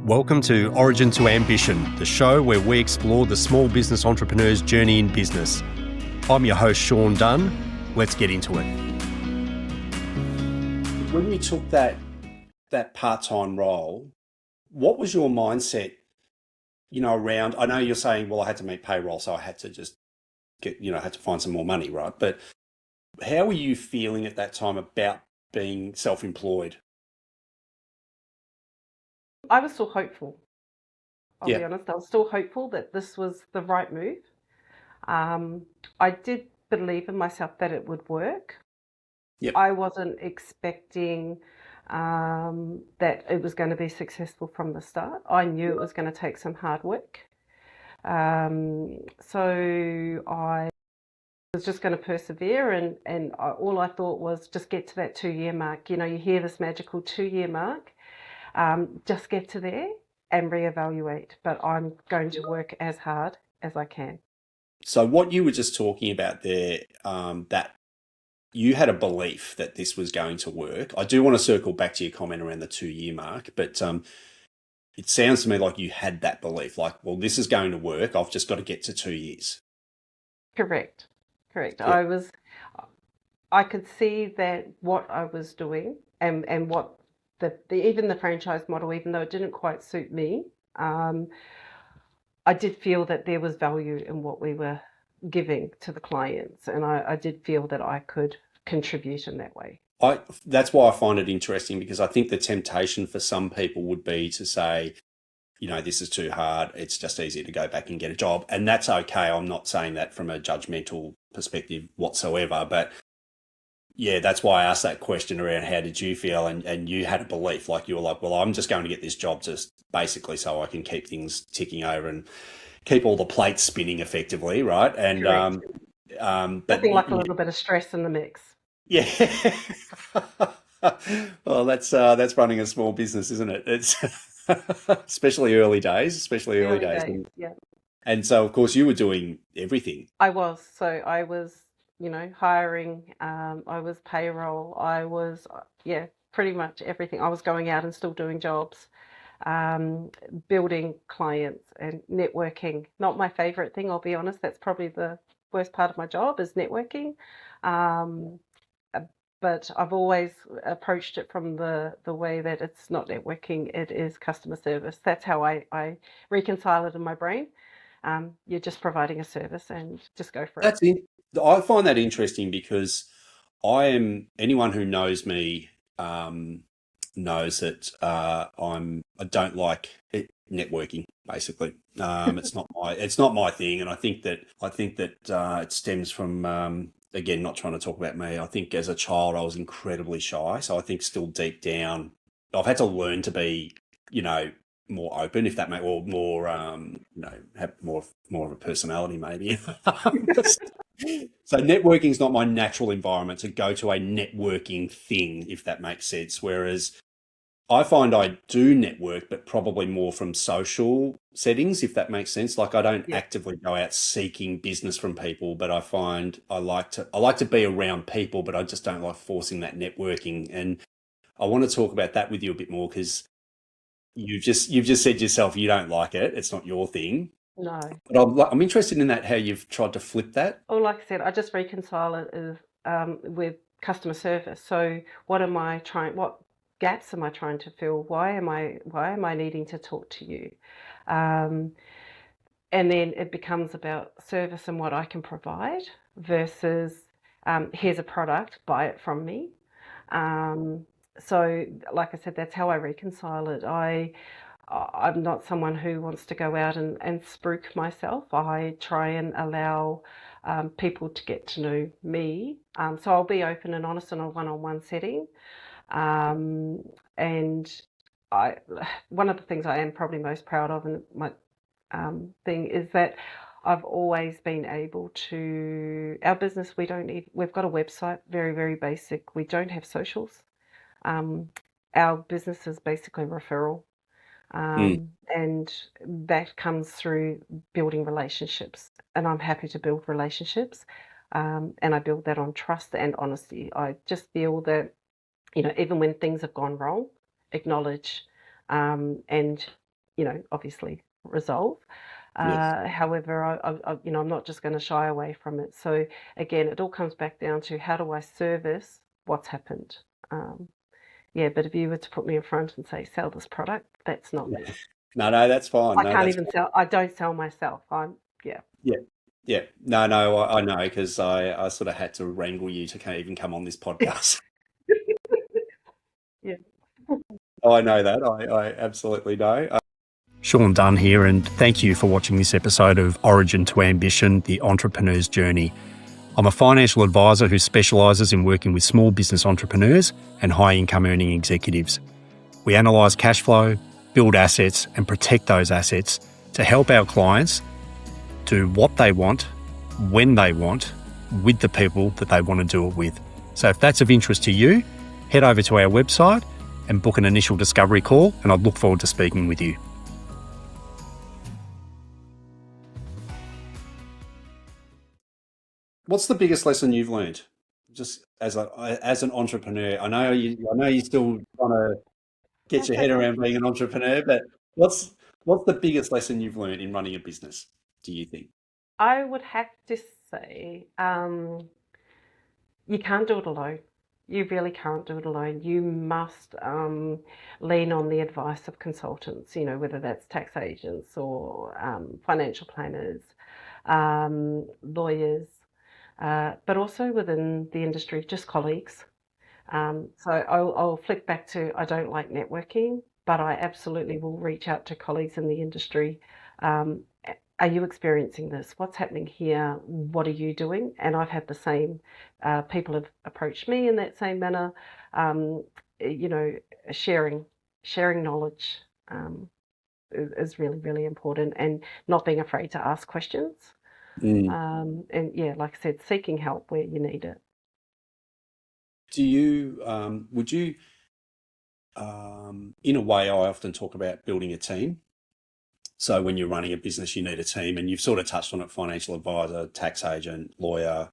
Welcome to Origin to Ambition, the show where we explore the small business entrepreneur's journey in business. I'm your host, Sean Dunne. Let's get into it. When you took that part-time role, what was your mindset, around, I know you're saying, well, I had to meet payroll, so I had to just had to find some more money, right? But how were you feeling at that time about being self-employed? I was still hopeful. I'll be Yeah. honest. I was still hopeful that this was the right move. I did believe in myself that it would work. Yep. I wasn't expecting that it was going to be successful from the start. I knew it was going to take some hard work. So I was just going to persevere, and all I thought was just get to that 2-year mark. You hear this magical 2-year mark. Just get to there and reevaluate, but I'm going to work as hard as I can. So what you were just talking about there, that you had a belief that this was going to work. I do want to circle back to your comment around the 2-year mark, but it sounds to me like you had that belief, like, well, this is going to work. I've just got to get to 2 years. Correct. Yeah. I could see that what I was doing and what even the franchise model, even though it didn't quite suit me, I did feel that there was value in what we were giving to the clients, and I did feel that I could contribute in that way. That's why I find it interesting, because I think the temptation for some people would be to say, this is too hard. It's just easier to go back and get a job. And that's okay. I'm not saying that from a judgmental perspective whatsoever, but yeah, that's why I asked that question around how did you feel, and you had a belief, like you were like, well, I'm just going to get this job just basically so I can keep things ticking over and keep all the plates spinning effectively, right? And Correct. but Nothing like a little bit of stress in the mix. yeah. Well, that's running a small business, isn't it? It's especially early days. Yeah. And so, of course, you were doing everything. I was. So I was, hiring, I was payroll, I was, pretty much everything. I was going out and still doing jobs, building clients and networking. Not my favorite thing, I'll be honest. That's probably the worst part of my job is networking. Um, but I've always approached it from the way that it's not networking, it is customer service. That's how I reconcile it in my brain. You're just providing a service and just go for it. That's it. I find that interesting because anyone who knows me knows that I don't like networking. Basically, it's not my thing, and I think that it stems from again, not trying to talk about me. I think as a child I was incredibly shy, so I think still deep down I've had to learn to be, more open, if that or more, have more of a personality, maybe. So networking is not my natural environment to go to a networking thing, if that makes sense. Whereas I find I do network, but probably more from social settings, if that makes sense. Like I don't Yeah. actively go out seeking business from people, but I find I like to be around people, but I just don't like forcing that networking. And I want to talk about that with you a bit more, because you've just said yourself you don't like it. It's not your thing. No. But I'm interested in that, how you've tried to flip that. Well, like I said, I just reconcile it with customer service. So what gaps am I trying to fill? Why am I needing to talk to you? And then it becomes about service and what I can provide versus here's a product, buy it from me. So like I said, that's how I reconcile it. I'm not someone who wants to go out and spruik myself. I try and allow people to get to know me. So I'll be open and honest in a one-on-one setting. And one of the things I am probably most proud of, and my thing is that I've always been able to. Our business, we've got a website, very, very basic. We don't have socials. Our business is basically referral. And that comes through building relationships, and I'm happy to build relationships, and I build that on trust and honesty. I just feel that even when things have gone wrong, acknowledge, and obviously resolve. Yes. However, I'm not just going to shy away from it. So again, it all comes back down to how do I service what's happened. But if you were to put me in front and say, sell this product, that's not me. No, that's fine. I No, can't that's even sell. I don't sell myself. Yeah. yeah, yeah. No, I know because I sort of had to wrangle you to even come on this podcast. Yeah. Oh, I know that. I absolutely know. Sean Dunne here, and thank you for watching this episode of Origin to Ambition, the entrepreneur's journey. I'm a financial advisor who specialises in working with small business entrepreneurs and high income earning executives. We analyse cash flow, build assets, and protect those assets to help our clients do what they want, when they want, with the people that they want to do it with. So if that's of interest to you, head over to our website and book an initial discovery call, and I'd look forward to speaking with you. What's the biggest lesson you've learned, just as an entrepreneur? I know you're still trying to get That's your head okay. around being an entrepreneur, but what's the biggest lesson you've learned in running a business, do you think? I would have to say, you can't do it alone. You really can't do it alone. You must lean on the advice of consultants, whether that's tax agents or financial planners, lawyers, but also within the industry, just colleagues. So I'll flick back to I don't like networking, but I absolutely will reach out to colleagues in the industry. Um, are you experiencing this? What's happening here? What are you doing? And I've had the same people have approached me in that same manner. Um, you know, sharing knowledge is really, really important, and not being afraid to ask questions. Mm. And yeah, like I said, seeking help where you need it. Do you would you in a way, I often talk about building a team. So when you're running a business, you need a team, and you've sort of touched on it: financial advisor, tax agent, lawyer,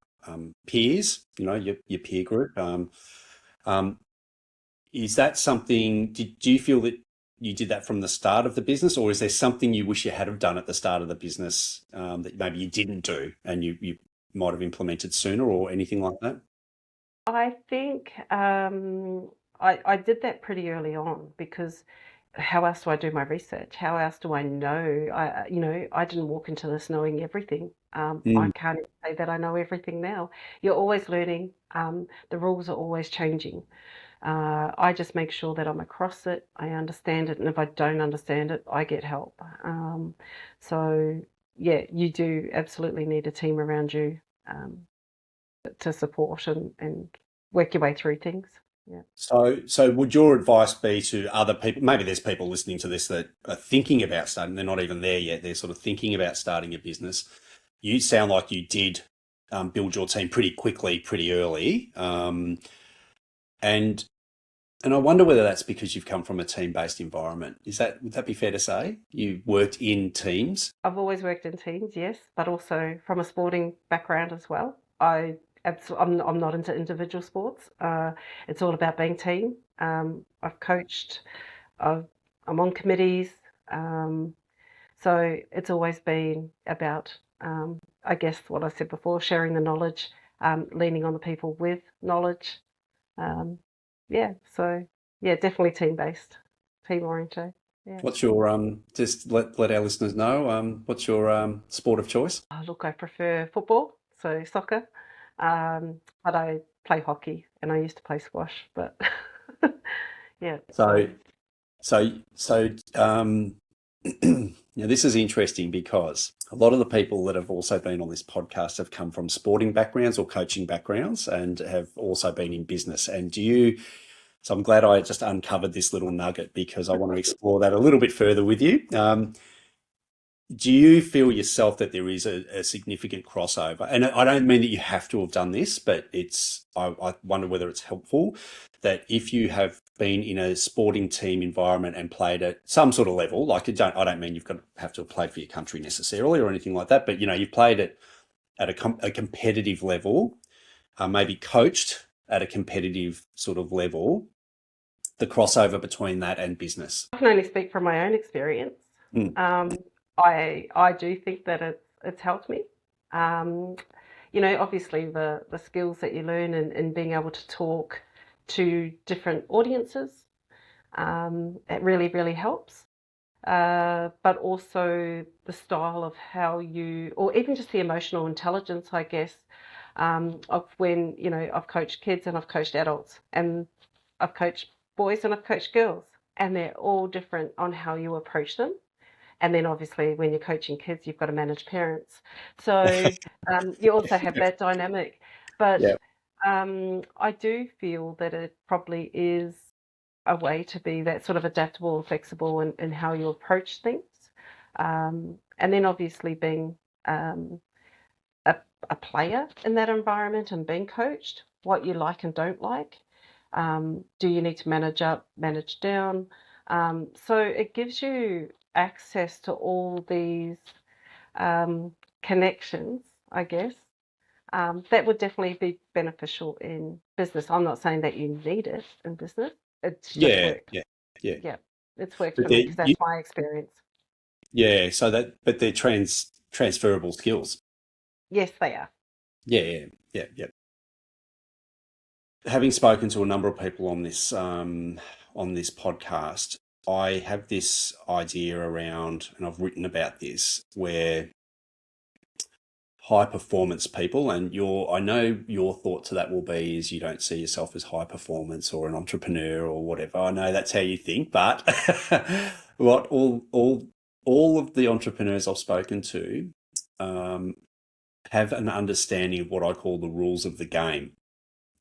peers. Your peer group. Um, is that something? Do you feel that you did that from the start of the business, or is there something you wish you had have done at the start of the business that maybe you didn't do and you might have implemented sooner, or anything like that? I think I did that pretty early on, because how else do I do my research? How else do I know? I didn't walk into this knowing everything. I Mm. can't even say that I know everything now. You're always learning. The rules are always changing. I just make sure that I'm across it, I understand it, and if I don't understand it, I get help. So yeah, you do absolutely need a team around you. To support and work your way through things. Yeah. So would your advice be to other people? Maybe there's people listening to this that are thinking about starting. They're not even there yet. They're sort of thinking about starting a business. You sound like you did build your team pretty quickly, pretty early, and I wonder whether that's because you've come from a team-based environment. Would that be fair to say? You worked in teams. I've always worked in teams, yes, but also from a sporting background as well. I'm not into individual sports. It's all about being team. I've coached. I've, I'm on committees. Um, so it's always been about, I guess, what I said before, sharing the knowledge, leaning on the people with knowledge. Um, yeah, so yeah, definitely team-based, team-oriented. Yeah. What's your just let our listeners know what's your sport of choice? Oh, look, I prefer football, so soccer, but I play hockey and I used to play squash, but yeah, So so so this is interesting because a lot of the people that have also been on this podcast have come from sporting backgrounds or coaching backgrounds and have also been in business. So I'm glad I just uncovered this little nugget because I want to explore that a little bit further with you. Do you feel yourself that there is a significant crossover? And I don't mean that you have to have done this, but I wonder whether it's helpful that if you have been in a sporting team environment and played at some sort of level, like I don't mean have to have played for your country necessarily or anything like that, but you've played at a competitive level, maybe coached at a competitive sort of level, the crossover between that and business. I can only speak from my own experience. Mm. I do think that it's helped me. Um, obviously the skills that you learn in being able to talk to different audiences, it really, really helps. But also the style of how you, or even just the emotional intelligence, I guess, of when, I've coached kids and I've coached adults and I've coached boys and I've coached girls, and they're all different on how you approach them. And then obviously when you're coaching kids, you've got to manage parents. So you also have that dynamic. But Yeah. I do feel that it probably is a way to be that sort of adaptable and flexible in how you approach things. And then obviously being um, a, a player in that environment and being coached, what you like and don't like. Do you need to manage up, manage down? So it gives you access to all these um, connections, I guess, that would definitely be beneficial in business. I'm not saying that you need it in business. It's just Yeah. worked. Yeah. Yeah. Yeah, it's worked But for me they, because that's my experience. yeah. So but they're transferable skills. Yes, they are. Yeah. Yeah. Yeah. Yeah. Having spoken to a number of people on this podcast, I have this idea around, and I've written about this, where high performance people, and I know your thought to that will be is you don't see yourself as high performance or an entrepreneur or whatever. I know that's how you think, but what all of the entrepreneurs I've spoken to um, have an understanding of what I call the rules of the game.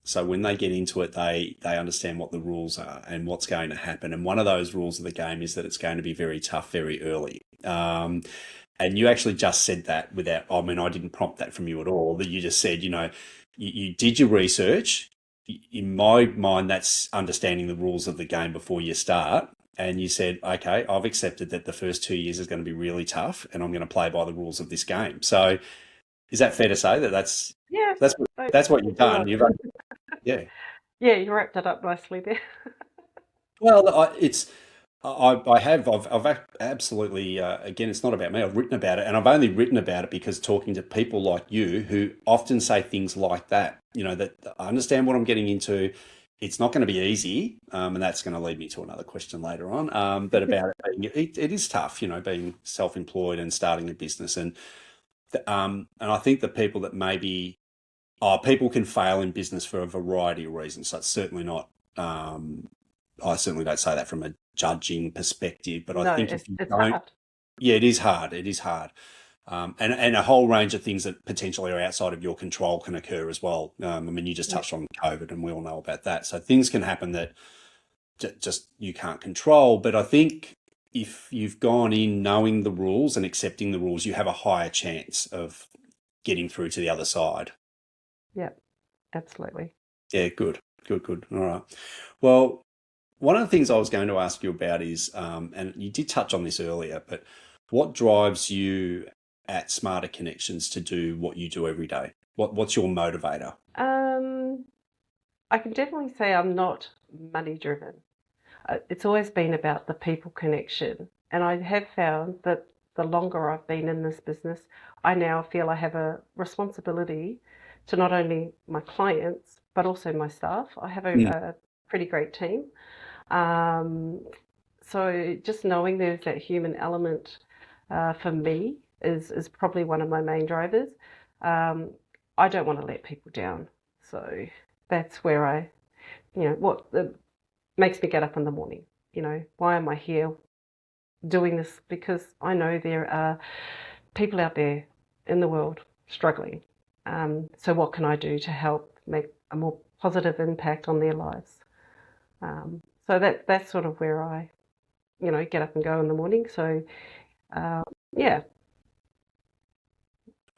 So when they get into it, they understand what the rules are and what's going to happen. And one of those rules of the game is that it's going to be very tough very early. And you actually just said that without, I mean, I didn't prompt that from you at all, that you just said, you did your research. In my mind, that's understanding the rules of the game before you start. And you said, okay, I've accepted that the first 2 years is going to be really tough and I'm going to play by the rules of this game. So is that fair to say that Yeah, that's, that's what you've thank you done? much. Yeah. Yeah, you wrapped it up nicely there. Well, I've absolutely, again, it's not about me. I've written about it, and I've only written about it because talking to people like you who often say things like that, that I understand what I'm getting into. It's not going to be easy, and that's going to lead me to another question later on. But about it is tough, being self-employed and starting a business, and I think the people that maybe, people can fail in business for a variety of reasons. So it's certainly not. I certainly don't say that from a judging perspective, but I No, think if you it's don't, hard. yeah, it is hard. It is hard. And a whole range of things that potentially are outside of your control can occur as well. I mean, you just Yeah, touched on COVID, and we all know about that. So things can happen that just you can't control. But I think if you've gone in knowing the rules and accepting the rules, you have a higher chance of getting through to the other side. yeah, absolutely. Yeah, good, good, good. All right. Well, one of the things I was going to ask you about is, and you did touch on this earlier, but what drives you at Smarter Connections to do what you do every day? What's your motivator? Um, I can definitely say I'm not money driven. It's always been about the people connection. And I have found that the longer I've been in this business, I now feel I have a responsibility to not only my clients, but also my staff. I have Mm. a pretty great team. Um, so just knowing there's that human element for me is probably one of my main drivers. Um, I don't want to let people down. So that's where what makes me get up in the morning. Why am I here doing this? Because I know there are people out there in the world struggling. So what can I do to help make a more positive impact on their lives? So that's sort of where I, get up and go in the morning. So yeah,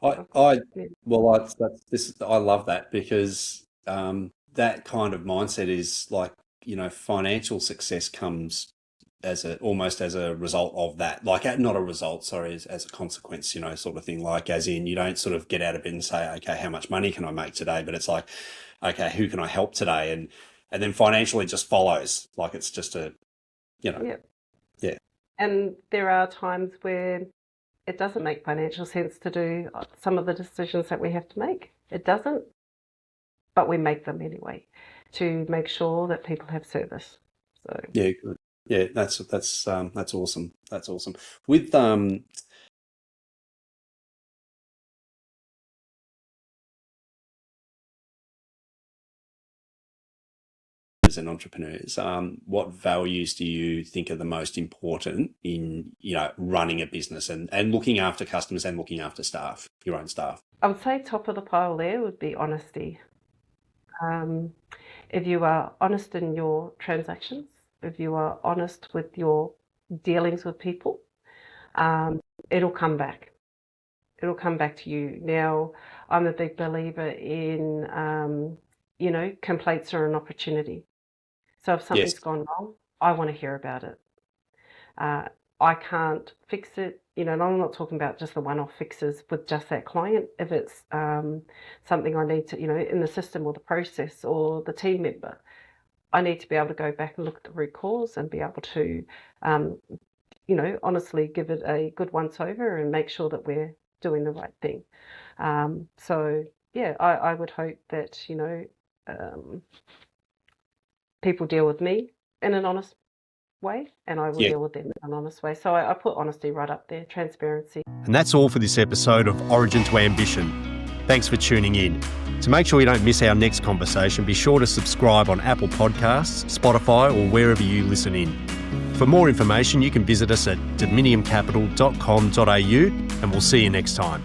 I, I've got I, yeah, well, I love that because that kind of mindset is like, financial success comes almost as a result of that, like not a result, sorry, as a consequence, sort of thing. Like, as in, you don't sort of get out of bed and say, okay, how much money can I make today? But it's like, okay, who can I help today? And then financially just follows. Like, it's just a, you know, yeah. yeah. And there are times where it doesn't make financial sense to do some of the decisions that we have to make. It doesn't, but we make them anyway to make sure that people have service. So Yeah, good. Yeah, that's awesome. That's awesome. With and entrepreneurs, what values do you think are the most important in running a business and looking after customers and looking after staff, your own staff? I would say top of the pile there would be honesty. If you are honest in your transactions, if you are honest with your dealings with people, it'll come back. It'll come back to you. Now, I'm a big believer in, complaints are an opportunity. So if something's Yes. gone wrong, I want to hear about it. I can't fix it, and I'm not talking about just the one-off fixes with just that client. If it's something I need to, in the system or the process or the team member, I need to be able to go back and look at the root cause and be able to, honestly give it a good once-over and make sure that we're doing the right thing. So, yeah, I would hope that, people deal with me in an honest way, and I will Yeah. deal with them in an honest way. So I put honesty right up there, transparency. And that's all for this episode of Origin to Ambition. Thanks for tuning in. To make sure you don't miss our next conversation, be sure to subscribe on Apple Podcasts, Spotify, or wherever you listen in. For more information, you can visit us at dominiumcapital.com.au, and we'll see you next time.